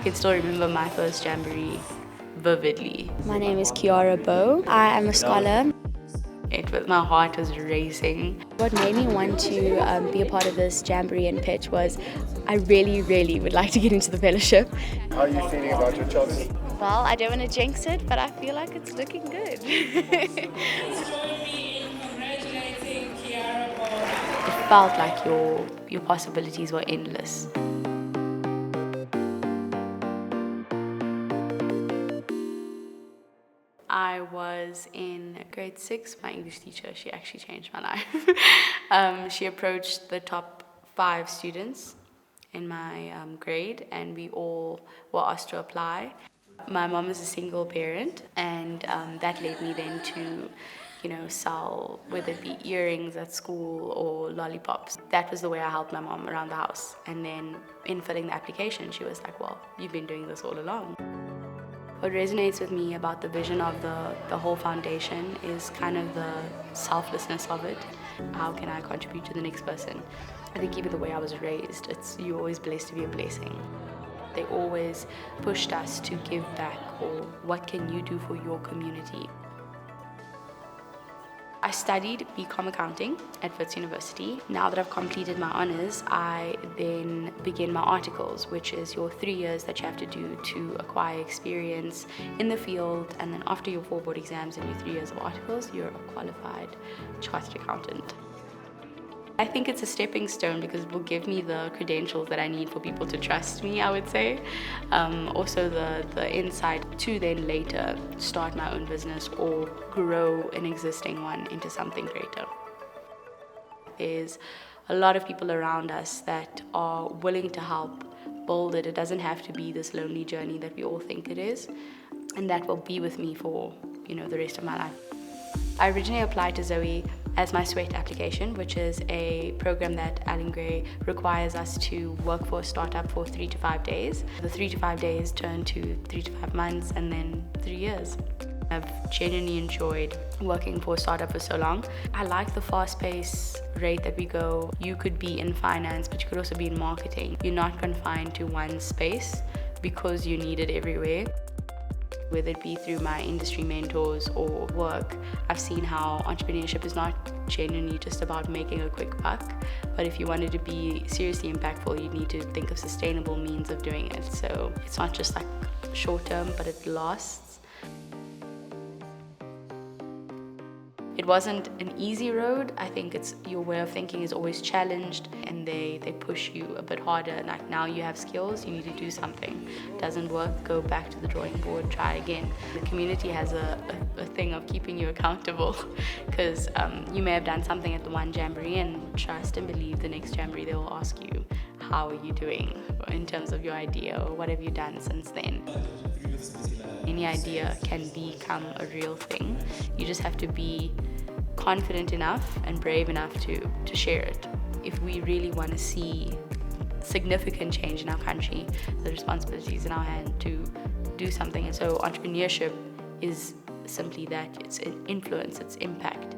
can still remember my first jamboree vividly. My name is Kiara Bouw. I am a scholar. My heart was racing. What made me want to be a part of this jamboree and pitch was I really, really would like to get into the fellowship. How are you feeling about your chances? Well, I don't want to jinx it, but I feel like it's looking good. It felt like your possibilities were endless. I was in grade 6. My English teacher, she actually changed my life. She approached the top 5 students in my grade, and we all were asked to apply. My mom is a single parent, and that led me then to, sell, whether it be earrings at school or lollipops. That was the way I helped my mom around the house. And then in filling the application, she was like, well, you've been doing this all along. What resonates with me about the vision of the whole foundation is kind of the selflessness of it. How can I contribute to the next person? I think even the way I was raised, you're always blessed to be a blessing. They always pushed us to give back, or what can you do for your community? I studied BCom accounting at Wits University. Now that I've completed my honours, I then begin my articles, which is your 3 years that you have to do to acquire experience in the field. And then after your 4 board exams and your 3 years of articles, you're a qualified chartered accountant. I think it's a stepping stone because it will give me the credentials that I need for people to trust me, I would say. Also the insight to then later start my own business or grow an existing one into something greater. There's a lot of people around us that are willing to help build it. It doesn't have to be this lonely journey that we all think it is. And that will be with me for, the rest of my life. I originally applied to Zoe as my SWEAT application, which is a program that Allen Gray requires us to work for a startup for 3 to 5 days. The 3 to 5 days turn to 3 to 5 months and then 3 years. I've genuinely enjoyed working for a startup for so long. I like the fast-paced rate that we go. You could be in finance, but you could also be in marketing. You're not confined to one space because you need it everywhere. Whether it be through my industry mentors or work, I've seen how entrepreneurship is not genuinely just about making a quick buck, but if you wanted to be seriously impactful, you need to think of sustainable means of doing it. So it's not just like short term, but it lasts. It wasn't an easy road. I think your way of thinking is always challenged, and they push you a bit harder. Like, now you have skills, you need to do something. Doesn't work, go back to the drawing board, try again. The community has a thing of keeping you accountable because you may have done something at the one jamboree, and trust and believe the next jamboree they will ask you, how are you doing in terms of your idea, or what have you done since then? Any idea can become a real thing. You just have to be confident enough and brave enough to share it. If we really want to see significant change in our country, the responsibility is in our hand to do something. And so entrepreneurship is simply that. It's influence, it's impact.